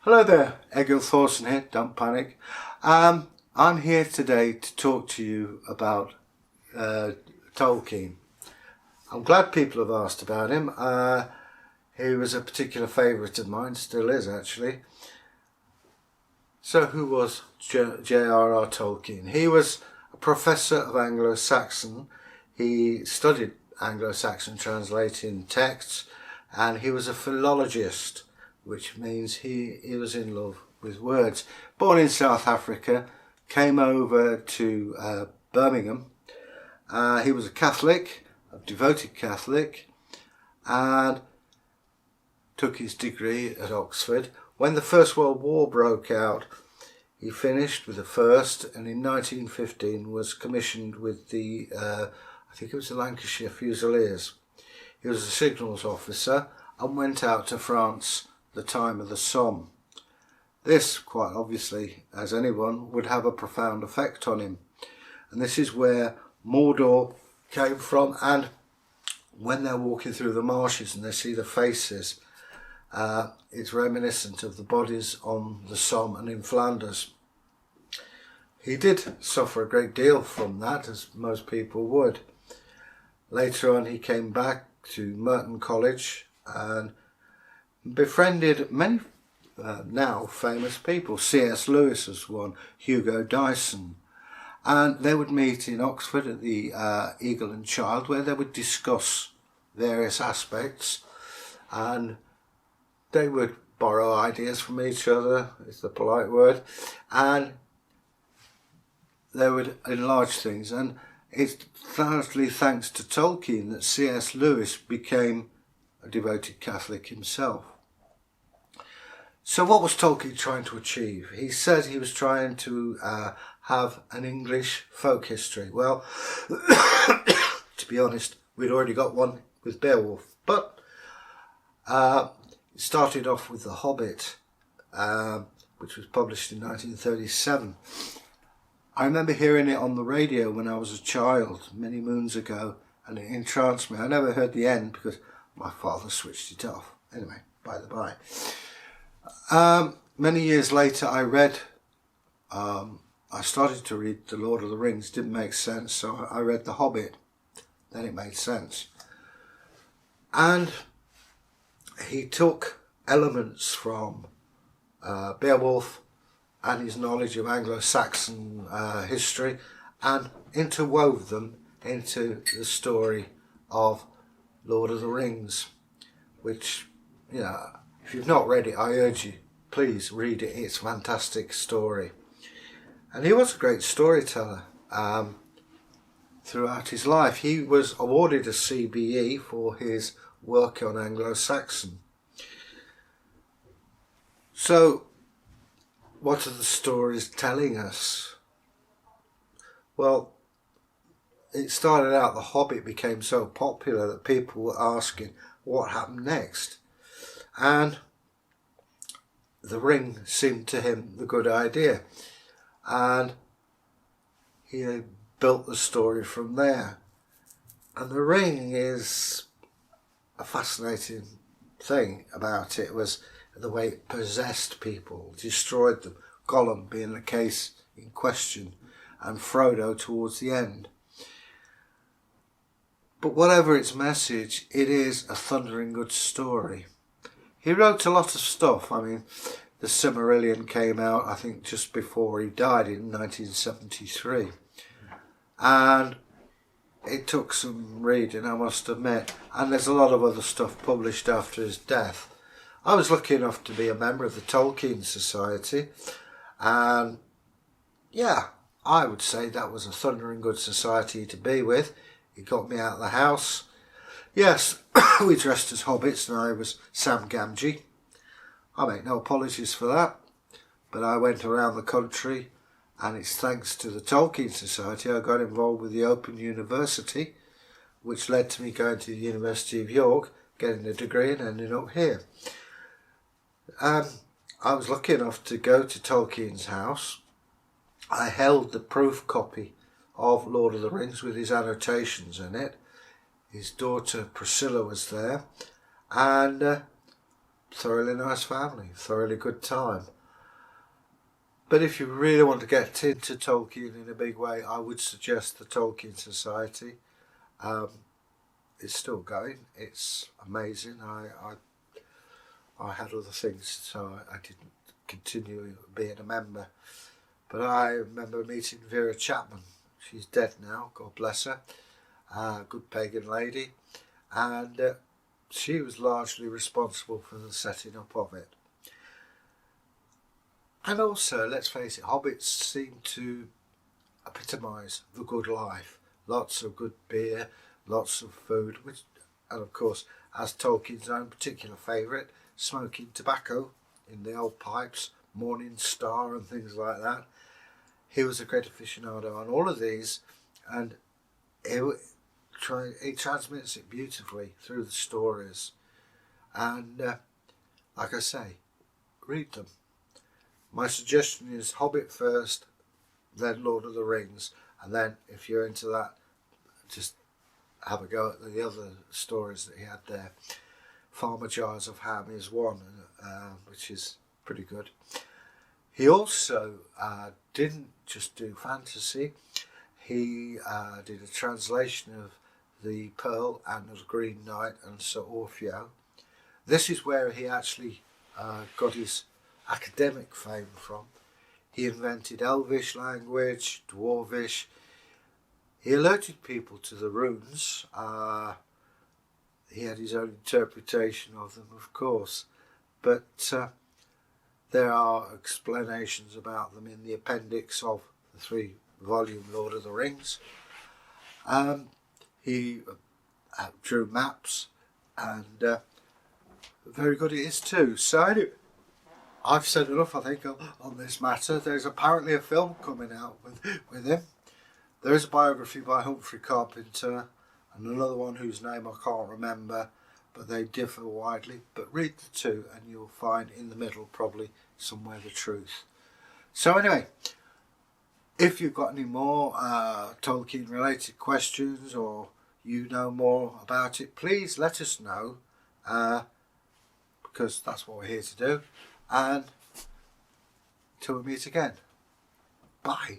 Hello there, Egils here, don't panic. I'm here today to talk to you about Tolkien. I'm glad people have asked about him. He was a particular favourite of mine, still is actually. So who was J.R.R Tolkien? He was a professor of Anglo-Saxon. He studied Anglo-Saxon translating texts, and he was a philologist, which means he was in love with words. Born in South Africa, came over to Birmingham. He was a Catholic, a devoted Catholic, and took his degree at Oxford. When the First World War broke out, he finished with the first, and in 1915 was commissioned with the, I think it was the Lancashire Fusiliers. He was a signals officer and went out to France the time of the Somme. This, quite obviously, as anyone, would have a profound effect on him. And this is where Mordor came from, and when they're walking through the marshes and they see the faces, it's reminiscent of the bodies on the Somme and in Flanders. He did suffer a great deal from that, as most people would. Later on he came back to Merton College and befriended many now famous people. C.S. Lewis was one, Hugo Dyson, and they would meet in Oxford at the Eagle and Child, where they would discuss various aspects, and they would borrow ideas from each other, is the polite word, and they would enlarge things. And it's largely thanks to Tolkien that C.S. Lewis became a devoted Catholic himself. So what was Tolkien trying to achieve? He said he was trying to have an English folk history. Well, to be honest, we'd already got one with Beowulf, but it started off with The Hobbit, which was published in 1937. I remember hearing it on the radio when I was a child, many moons ago, and it entranced me. I never heard the end because my father switched it off. Anyway, by the by. Many years later I started to read The Lord of the Rings. Didn't make sense, so I read The Hobbit. Then it made sense. And he took elements from Beowulf and his knowledge of Anglo-Saxon history and interwove them into the story of Lord of the Rings, which, you know, if you've not read it, I urge you, please read it. It's a fantastic story. And he was a great storyteller throughout his life. He was awarded a CBE for his work on Anglo-Saxon. So, what are the stories telling us? Well, it started out, The Hobbit became so popular that people were asking what happened next. And the ring seemed to him the good idea, and he built the story from there. And the ring is a fascinating thing about it, was the way it possessed people, destroyed them, Gollum being the case in question, and Frodo towards the end. But whatever its message, it is a thundering good story. He wrote a lot of stuff. I mean, the Silmarillion came out, I think, just before he died in 1973. And it took some reading, I must admit. And there's a lot of other stuff published after his death. I was lucky enough to be a member of the Tolkien Society. And yeah, I would say that was a thundering good society to be with. It got me out of the house. Yes, we dressed as hobbits and I was Sam Gamgee. I make no apologies for that. But I went around the country, and it's thanks to the Tolkien Society I got involved with the Open University, which led to me going to the University of York, getting a degree and ending up here. I was lucky enough to go to Tolkien's house. I held the proof copy of Lord of the Rings with his annotations in it. His daughter Priscilla was there, and thoroughly nice family, thoroughly good time. But if you really want to get into Tolkien in a big way, I would suggest the Tolkien Society. It's still going. It's amazing. I had other things, so I didn't continue being a member. But I remember meeting Vera Chapman. She's dead now, God bless her. Good pagan lady. And she was largely responsible for the setting up of it. And also, let's face it, hobbits seem to epitomise the good life. Lots of good beer, lots of food, and of course, as Tolkien's own particular favourite, smoking tobacco in the old pipes, Morning Star and things like that. He was a great aficionado on all of these, and he transmits it beautifully through the stories. And like I say, read them. My suggestion is Hobbit first, then Lord of the Rings, and then if you're into that, just have a go at the other stories that he had there. Farmer Jars of Ham is one, which is pretty good. He also didn't just do fantasy. He did a translation of The Pearl and the Green Knight and Sir Orfeo. This is where he actually got his academic fame from. He invented Elvish language, Dwarvish. He alerted people to the runes. He had his own interpretation of them, of course, but there are explanations about them in the appendix of the 3-volume Lord of the Rings. He drew maps, and very good it is too. So anyway, I've said enough, I think, on this matter. There's apparently a film coming out with him. There is a biography by Humphrey Carpenter and another one whose name I can't remember, but they differ widely. But read the two and you'll find in the middle probably somewhere the truth. So anyway, if you've got any more Tolkien related questions or you know more about it, please let us know, because that's what we're here to do. And till we meet again, bye.